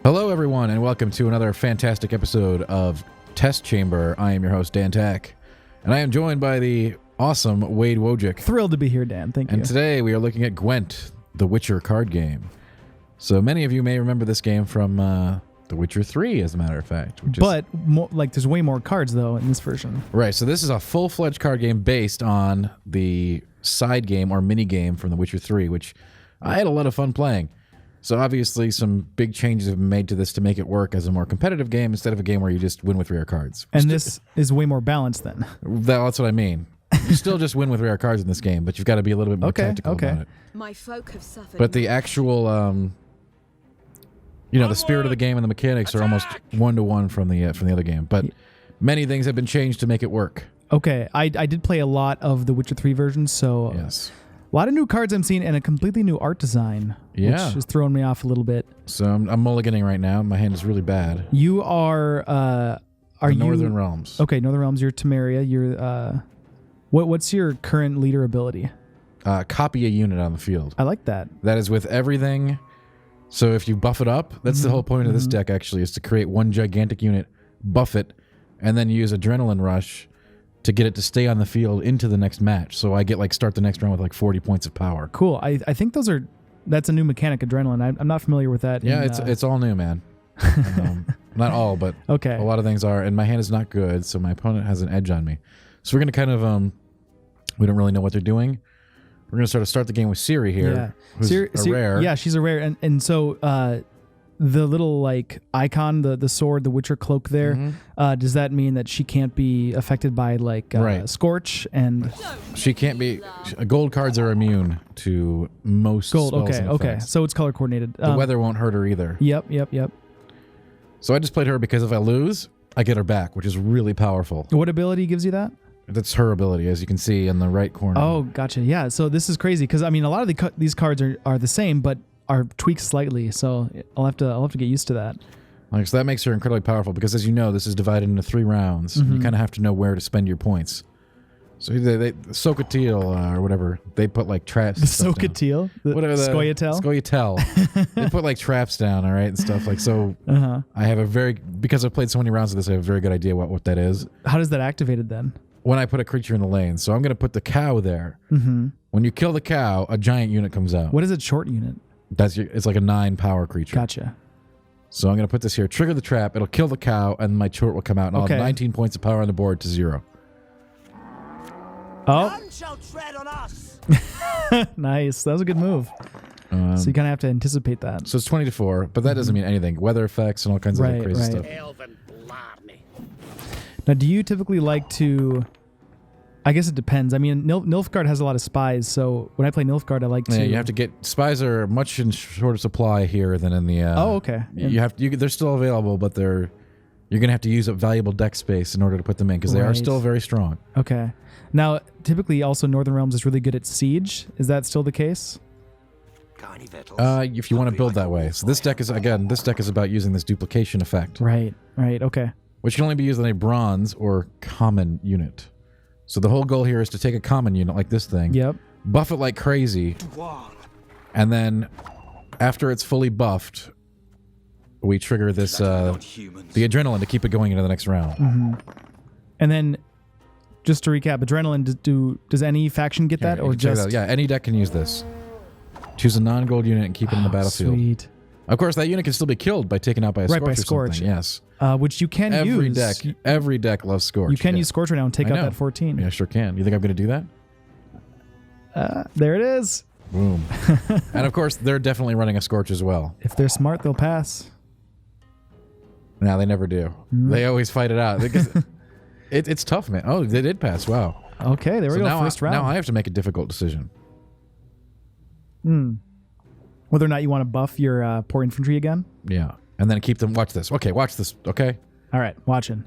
Hello, everyone, and welcome to another fantastic episode of Test Chamber. I am your host, Dan Tack, and I am joined by the awesome Wade Wojcik. Thrilled to be here, Dan. Thank you. And today we are looking at Gwent, the Witcher card game. So many of you may remember this game from The Witcher 3, as a matter of fact. There's way more cards, though, in this version. Right, so this is a full-fledged card game based on the side game or mini game from The Witcher 3, which I had a lot of fun playing. So obviously some big changes have been made to this to make it work as a more competitive game instead of a game where you just win with rare cards. And this is way more balanced then. That's what I mean. You still just win with rare cards in this game, but you've got to be a little bit more tactical about it. My folk have suffered. But the actual, the spirit of the game and the mechanics are almost one-to-one from the other game. But many things have been changed to make it work. Okay, I did play a lot of the Witcher 3 version, so yes. A lot of new cards I'm seeing and a completely new art design, which is throwing me off a little bit. So I'm mulliganing right now. My hand is really bad. You are Northern Realms. Okay, Northern Realms. You're Temeria. You're what's your current leader ability? Copy a unit on the field. I like that. That is with everything. So if you buff it up, that's the whole point of this deck actually, is to create one gigantic unit, buff it, and then use Adrenaline Rush to get it to stay on the field into the next match. So I get start the next round with 40 points of power. Cool. I think that's a new mechanic, Adrenaline. I'm not familiar with that. Yeah, it's all new, man. Not all, but okay. A lot of things are. And my hand is not good, so my opponent has an edge on me. So we're going to kind of, we don't really know what they're doing. We're going to start the game with Ciri here, who's a rare. Yeah, she's a rare. And so the little icon, the sword, the Witcher cloak there, does that mean that she can't be affected by Scorch? And she can't be. Gold cards are immune to most gold. Spells and Okay. effects. So it's color coordinated. The weather won't hurt her either. Yep. So I just played her because if I lose, I get her back, which is really powerful. What ability gives you that? That's her ability, as you can see in the right corner. Oh, gotcha. Yeah. So this is crazy because a lot of these cards are the same, but are tweaked slightly. So I'll have to get used to that. So that makes her incredibly powerful because, as you know, this is divided into 3 rounds. You kind of have to know where to spend your points. So they Socatil or whatever, they put traps. The Socatil? Scoia'tael. They put traps down, all right, and stuff so. I have because I've played so many rounds of this, I have a very good idea what that is. How does that activated then? When I put a creature in the lane. So I'm going to put the cow there. When you kill the cow, a giant unit comes out. What is a short unit? It's like a 9 power creature. Gotcha. So I'm going to put this here, trigger the trap, it'll kill the cow, and my short will come out, and I'll have 19 points of power on the board to 0. Oh. None shall tread on us. Nice. That was a good move. So you kind of have to anticipate that. So it's 20-4, but that doesn't mean anything. Weather effects and all kinds of crazy stuff. Now, do you typically like to... I guess it depends. I mean, Nilfgaard has a lot of spies, so when I play Nilfgaard, I like to... Yeah, you have to get... Spies are much in shorter supply here than in the... oh, okay. They're still available, but you're going to have to use up valuable deck space in order to put them in, because they are still very strong. Okay. Now, typically, also, Northern Realms is really good at siege. Is that still the case? If you want to build that way. So this deck is about using this duplication effect. Right, okay. Which can only be used on a bronze or common unit. So the whole goal here is to take a common unit like this thing, buff it like crazy, and then after it's fully buffed, we trigger this the adrenaline to keep it going into the next round. And then, just to recap, adrenaline, does any faction get that, or just... Yeah, any deck can use this. Choose a non-gold unit and keep it in the battlefield. Sweet. Of course, that unit can still be killed by taken out by a Scorch or something. Yes. Which you can use. Every deck loves Scorch. You can use Scorch right now and take out that 14. Yeah, sure can. You think I'm going to do that? There it is. Boom. And of course, they're definitely running a Scorch as well. If they're smart, they'll pass. No, they never do. They always fight it out. It's tough, man. Oh, they did pass. Wow. Okay, there we go. First round. Now I have to make a difficult decision. Whether or not you want to buff your poor infantry again? Yeah. And then keep them... Watch this. Okay, watch this. Okay? All right, watching.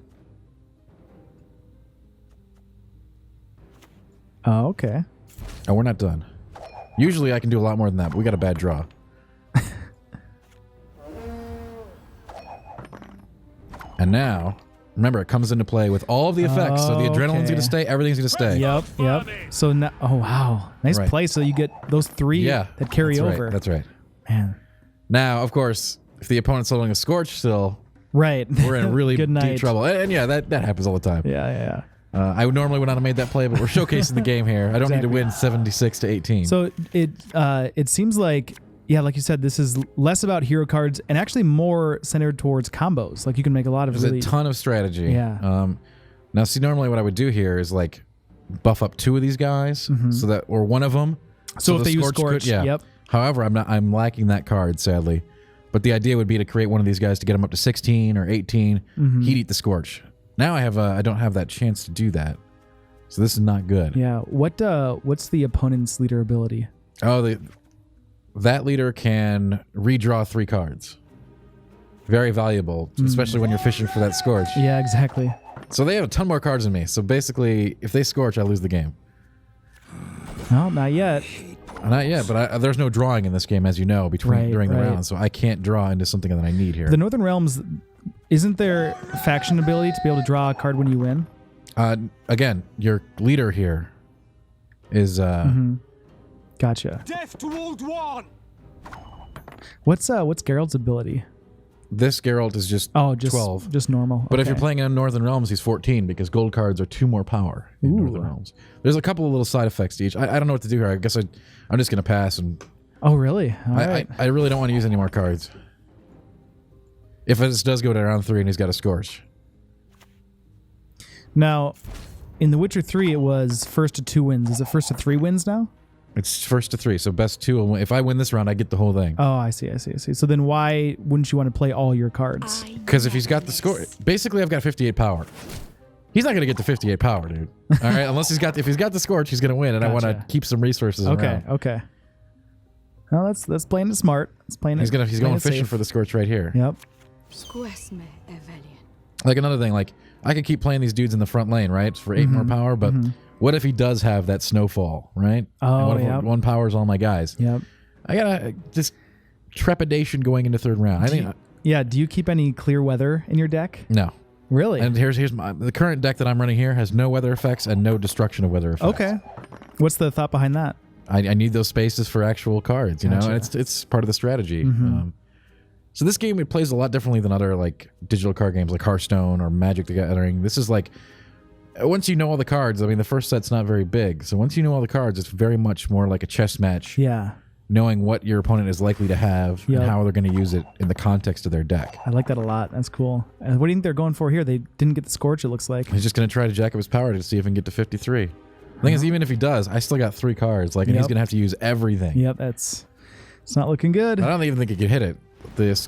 Oh, okay. Oh, we're not done. Usually I can do a lot more than that, but we got a bad draw. And now... Remember, it comes into play with all of the effects. So the adrenaline's going to stay. Everything's going to stay. Yep. So now... Oh, wow. Nice play. So you get those 3 that carry over. That's right. Man. Now, of course, if the opponent's holding a Scorch still, right, we're in really Good deep night. trouble. And yeah, that happens all the time. Yeah. I normally would not have made that play, but we're showcasing the game here. I don't need to win 76 to 18. So it seems like, yeah, like you said, this is less about hero cards and actually more centered towards combos. Like you can make a lot of There's a ton of strategy. Yeah. Now, see, normally what I would do here is like buff up 2 of these guys, so that, or one of them. So if the they use Scorch Scorch, yeah. yep. However, I'm lacking that card, sadly. But the idea would be to create one of these guys to get them up to 16 or 18. He'd eat the Scorch. Now I don't have that chance to do that. So this is not good. Yeah. What's the opponent's leader ability? Oh, that leader can redraw 3 cards. Very valuable, especially when you're fishing for that Scorch. Yeah, exactly. So they have a ton more cards than me. So basically, if they Scorch, I lose the game. No, not yet. Not yet, but there's no drawing in this game, as you know, during the round. So I can't draw into something that I need here. The Northern Realms, isn't there faction ability to be able to draw a card when you win? Again, your leader here is... Gotcha. Death to Old One. What's Geralt's ability? This Geralt is just 12. Just normal. But if you're playing in Northern Realms, he's 14 because gold cards are 2 more power in Northern Realms. There's a couple of little side effects to each. I don't know what to do here. I guess I'm just going to pass. And oh, really? All right. I really don't want to use any more cards. If this does go to round 3 and he's got a Scorch. Now, in The Witcher 3, it was first to 2 wins. Is it first to 3 wins now? It's first to 3, so best 2. If I win this round, I get the whole thing. Oh, I see. So then why wouldn't you want to play all your cards? Because if he's got the score... Basically, I've got 58 power. He's not going to get to 58 power, dude. All right? Unless if he's got the Scorch, he's going to win, and I want to keep some resources around. Okay. Well, that's playing it smart. He's going fishing for the Scorch right here. Yep. Like another thing, like I could keep playing these dudes in the front lane, right, for 8 more power, but what if he does have that snowfall, right? Oh, and what if 1 powers all my guys? Yep. I got just trepidation going into 3rd round. Do you keep any clear weather in your deck? No. Really? And here's the current deck that I'm running here has no weather effects and no destruction of weather effects. Okay. What's the thought behind that? I need those spaces for actual cards, you know, and it's part of the strategy. So this game, it plays a lot differently than other like digital card games like Hearthstone or Magic the Gathering. This is like, once you know all the cards, I mean, the first set's not very big. So once you know all the cards, it's very much more like a chess match. Yeah. Knowing what your opponent is likely to have and how they're going to use it in the context of their deck. I like that a lot. That's cool. What do you think they're going for here? They didn't get the Scorch, it looks like. He's just going to try to jack up his power to see if he can get to 53. The thing is, even if he does, I still got 3 cards, and he's going to have to use everything. Yep, it's not looking good. I don't even think he could hit it. This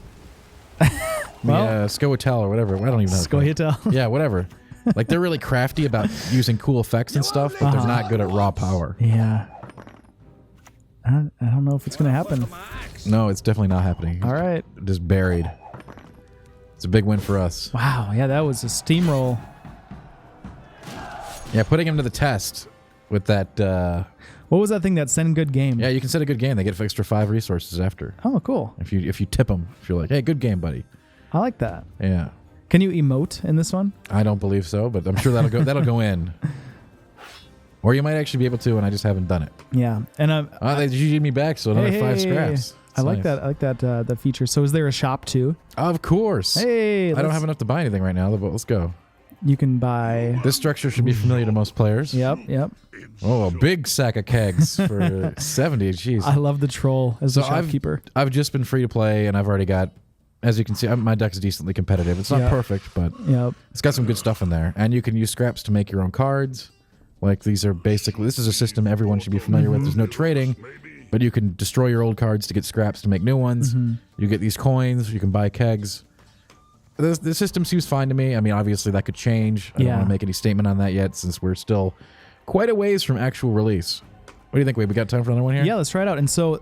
Scoia'tael or whatever. I don't even know. Scoia'tael. Yeah, whatever. Like, they're really crafty about using cool effects and stuff, but they're not good at raw power. Yeah. I don't know if it's going to happen. No, it's definitely not happening. All right. Just buried. It's a big win for us. Wow. Yeah, that was a steamroll. Yeah, putting him to the test with that... what was that thing that send good game? Yeah, you can set a good game. They get an extra 5 resources after. Oh, cool. If you tip them. If you're like, hey, good game, buddy. I like that. Yeah. Can you emote in this one? I don't believe so, but I'm sure that'll go in. Or you might actually be able to, and I just haven't done it. Yeah, and they GG'd me back, so another 5 scraps. I like that. I like that feature. So is there a shop too? Of course. Hey, I don't have enough to buy anything right now, but let's go. You can buy. This structure should be familiar to most players. Yep. Oh, a big sack of kegs for 70. Jeez. I love the troll as the shopkeeper. I've just been free to play, and I've already got. As you can see, my deck is decently competitive. It's not perfect, but it's got some good stuff in there. And you can use scraps to make your own cards. Like, these are basically... This is a system everyone should be familiar with. There's no trading, but you can destroy your old cards to get scraps to make new ones. You get these coins. You can buy kegs. The system seems fine to me. I mean, obviously, that could change. I don't want to make any statement on that yet, since we're still quite a ways from actual release. What do you think, Wade? We got time for another one here? Yeah, let's try it out. And so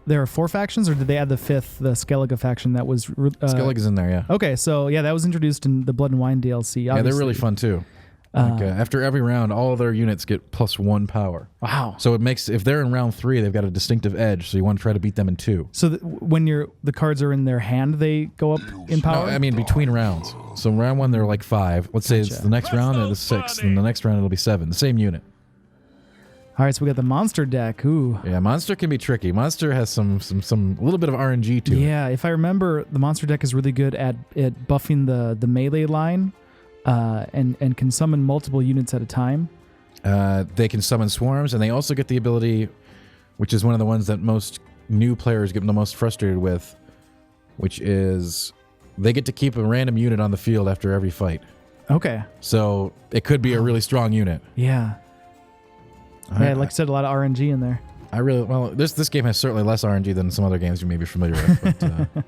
there are 4 factions, or did they add the 5th, the Skellige faction that was... Skellige's in there, yeah. Okay, so yeah, that was introduced in the Blood and Wine DLC. Obviously. Yeah, they're really fun, too. Like, after every round, all of their units get +1 power. Wow. So it makes... If they're in round 3, they've got a distinctive edge, so you want to try to beat them in 2. So when the cards are in their hand, they go up in power? No, I mean between rounds. So round 1, they're like 5. Let's say it's the next round, they're the 6th, and the next round, it'll be 7. The same unit. All right, so we got the monster deck. Ooh. Yeah, monster can be tricky. Monster has some little bit of RNG to it. Yeah, if I remember, the monster deck is really good at buffing the melee line, and can summon multiple units at a time. They can summon swarms, and they also get the ability, which is one of the ones that most new players get the most frustrated with, which is they get to keep a random unit on the field after every fight. Okay. So it could be a really strong unit. Yeah. Yeah, like I said, a lot of RNG in there. This game has certainly less RNG than some other games you may be familiar with. But,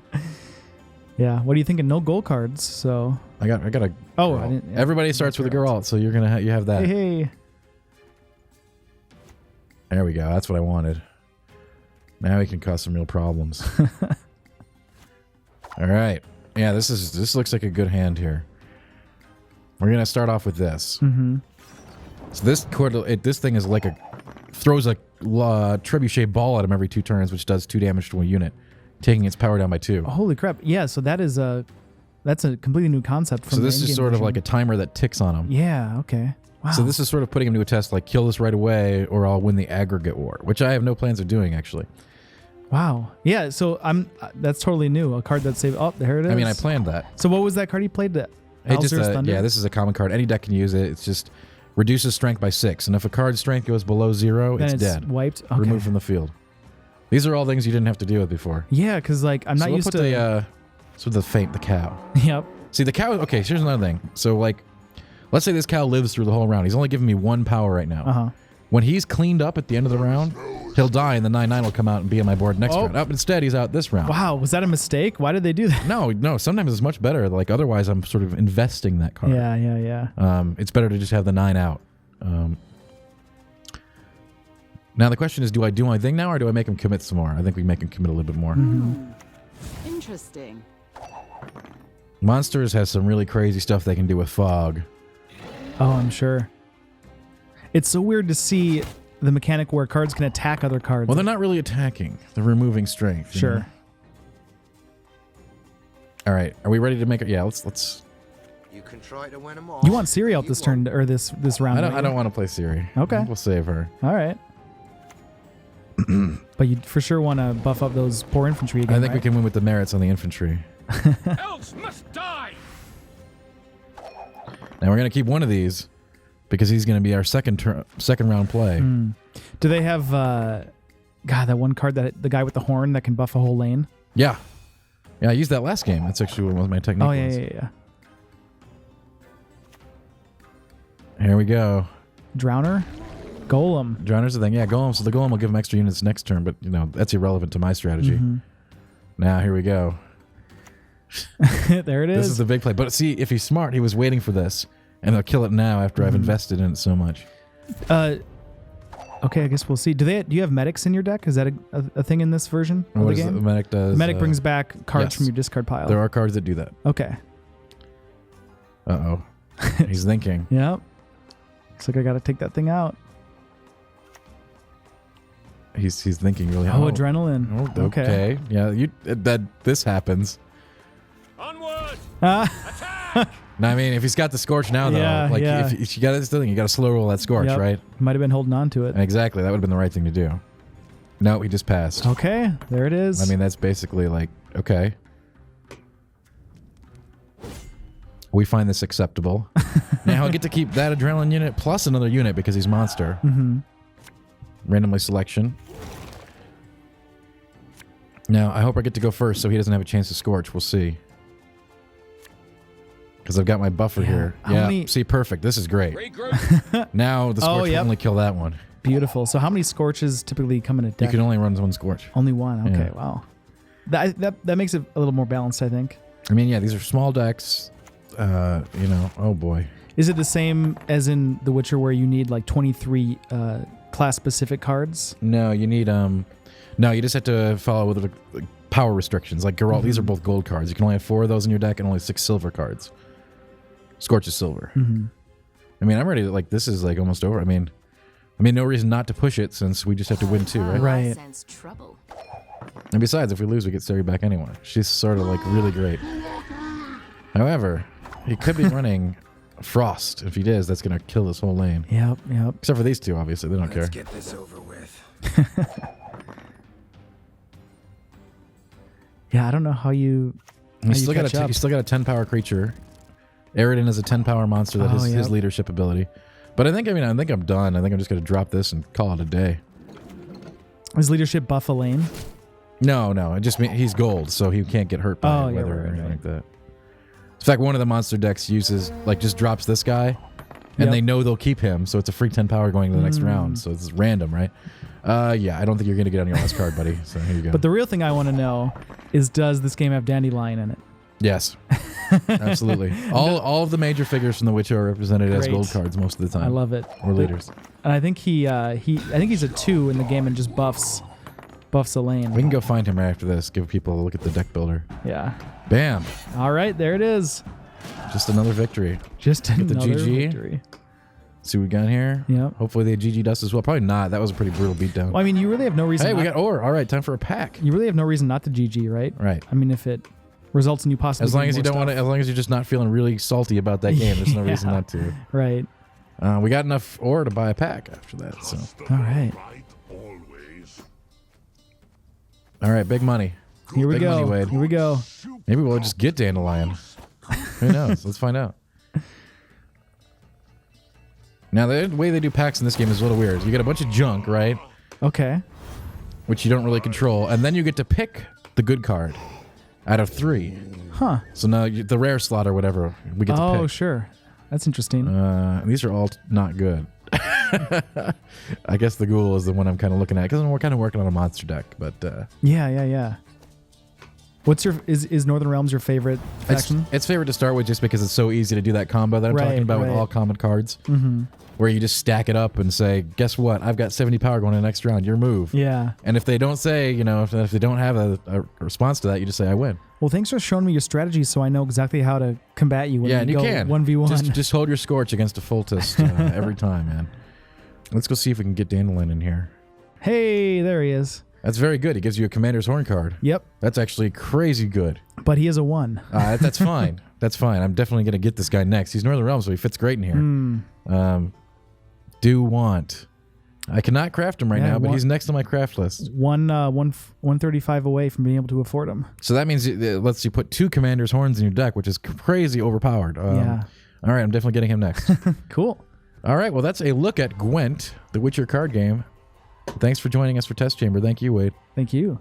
yeah. What are you thinking? No gold cards, so I got a. Oh, I didn't, yeah. Everybody starts with a Geralt, so you're gonna you have that. Hey. There we go. That's what I wanted. Now we can cause some real problems. All right. Yeah, this looks like a good hand here. We're gonna start off with this. Mm-hmm. So this thing is like throws a trebuchet ball at him every 2 turns, which does 2 damage to a unit, taking its power down by 2. Holy crap! Yeah, so that's a completely new concept. From so this is sort of like a timer that ticks on him. Yeah. Okay. Wow. So this is sort of putting him to a test, like kill this right away, or I'll win the aggregate war, which I have no plans of doing actually. Wow. Yeah. So that's totally new. A card that saved. Oh, there it is. I mean, I planned that. So what was that card you played? Yeah, this is a common card. Any deck can use it. It's just reduces strength by 6, and if a card's strength goes below 0, then it's dead. Wiped. Okay. Removed from the field. These are all things you didn't have to deal with before. Yeah, because like I'm not used to the cow. Yep. See the cow. Okay, here's another thing. So like, let's say this cow lives through the whole round. He's only giving me 1 power right now. Uh-huh. When he's cleaned up at the end of the round, he'll die, and the 9/9 will come out and be on my board next round. Instead, he's out this round. Wow, was that a mistake? Why did they do that? No. Sometimes it's much better. Like otherwise, I'm sort of investing that card. Yeah. It's better to just have the 9 out. Now the question is, do I do my thing now, or do I make him commit some more? I think we make him commit a little bit more. Mm-hmm. Interesting. Monsters has some really crazy stuff they can do with fog. Oh, I'm sure. It's so weird to see the mechanic where cards can attack other cards. Well, they're not really attacking. They're removing strength. Sure. You know? All right. Are we ready to make it? Yeah, let's. You can try to win them all. You want Ciri out this turn or this round? I don't want to play Ciri. Okay. We'll save her. All right. But you for sure want to buff up those poor infantry again. I think we can win with the merits on the infantry. Elves must die. Now we're gonna keep one of these because he's gonna be our second round play. Do they have that one card that the guy with the horn that can buff a whole lane? Yeah. I used that last game. That's actually one of my techniques. Oh yeah. Here we go. Drowner? Golem. Drowner's the thing. Yeah, Golem. So the Golem will give him extra units next turn, but that's irrelevant to my strategy. Mm-hmm. Now here we go. There it is. This is the big play. But see, if he's smart, he was waiting for this, and he'll kill it now after I've invested in it so much. Okay, I guess we'll see. Do you have medics in your deck? Is that a thing in this version of the game? The medic does? The medic brings back cards yes. from your discard pile. There are cards that do that. Okay. Uh-oh. He's thinking. Yep. Looks like I got to take that thing out. He's thinking really hard. hard. Oh, adrenaline. Okay. Yeah, this happens. Onward! Now, I mean, if he's got the Scorch now, though, if you got this thing, you got to slow roll that Scorch, right? Might have been holding on to it. Exactly. That would have been the right thing to do. No, he just passed. Okay, there it is. I mean, that's basically like, okay. We find this acceptable. Now I'll get to keep that adrenaline unit plus another unit because he's monster. Mm-hmm. Randomly selection. Now, I hope I get to go first so he doesn't have a chance to Scorch. We'll see. Because I've got my buffer here. See, perfect. This is great. Now the Scorch will only kill that one. Beautiful. So how many Scorches typically come in a deck? You can only run one Scorch. Only one. Okay, wow. That makes it a little more balanced, I think. I mean, yeah, these are small decks. Oh boy. Is it the same as in The Witcher where you need like 23 class-specific cards? No, you need No, you just have to follow with the power restrictions. Like Geralt, these are both gold cards. You can only have 4 of those in your deck and only 6 silver cards. Scorch is silver. Mm-hmm. I mean, I'm ready to, like, this is like almost over. I mean, no reason not to push it since we just have to win 2, right? Right. I sense trouble. And besides, if we lose, we get Ciri back anyway. She's sort of like really great. However, he could be running Frost. If he does, that's going to kill this whole lane. Yep. Except for these two, obviously. They don't care. Let's get this over with. Yeah, I don't know how you. You still got a 10 power creature. Aridin is a 10 power monster that has his leadership ability. But I think I'm done. I think I'm just going to drop this and call it a day. Is leadership buff a lane? No. It just means he's gold, so he can't get hurt by weather or anything like that. In fact, one of the monster decks uses just drops this guy, and they know they'll keep him, so it's a free 10 power going to the next round. So it's random, right? Yeah, I don't think you're going to get on your last card, buddy. So here you go. But the real thing I want to know is, does this game have Dandelion in it? Yes, absolutely. All of the major figures from The Witcher are represented as gold cards most of the time. I love it. Or leaders. And I think I think he's a 2 in the game and just buffs a lane. We can go find him right after this. Give people a look at the deck builder. Yeah. Bam. All right, there it is. Just another victory. Just Get another the GG. victory. See what we got here? Yeah. Hopefully they GG'd us as well. Probably not. That was a pretty brutal beatdown. Well, I mean, you really have no reason. Hey, we got ore. All right, time for a pack. You really have no reason not to GG, right? Right. I mean, if it results in you possibly. As long as you don't want to. As long as you're just not feeling really salty about that game, there's no reason not to. Right. We got enough ore to buy a pack after that. So. All right. All right, big money. Here we big go. Money, Wade. Here we go. Maybe we'll just get Dandelion. Who knows? Let's find out. Now, the way they do packs in this game is a little weird. You get a bunch of junk, right? Okay. Which you don't really control. And then you get to pick the good card out of 3. Huh. So now the rare slot or whatever, we get to pick. Oh, sure. That's interesting. These are all not good. I guess the ghoul is the one I'm kind of looking at because we're kind of working on a monster deck. But yeah. What's is Northern Realms your favorite faction? It's favorite to start with just because it's so easy to do that combo that I'm talking about with all common cards. Mm-hmm. Where you just stack it up and say, guess what? I've got 70 power going in the next round. Your move. Yeah. And if they don't say, if they don't have a response to that, you just say, I win. Well, thanks for showing me your strategy so I know exactly how to combat you when you go 1v1. Just hold your Scorch against a Fultist every time, man. Let's go see if we can get Dandelion in here. Hey, there he is. That's very good. He gives you a Commander's Horn card. Yep. That's actually crazy good. But he is a 1. That's fine. That's fine. I'm definitely going to get this guy next. He's Northern Realms, so he fits great in here. Do want. I cannot craft him right now, but he's next on my craft list. 135 away from being able to afford him. So that means it lets you put 2 Commander's Horns in your deck, which is crazy overpowered. Yeah. All right, I'm definitely getting him next. Cool. All right, well, that's a look at Gwent, the Witcher card game. Thanks for joining us for Test Chamber. Thank you, Wade. Thank you.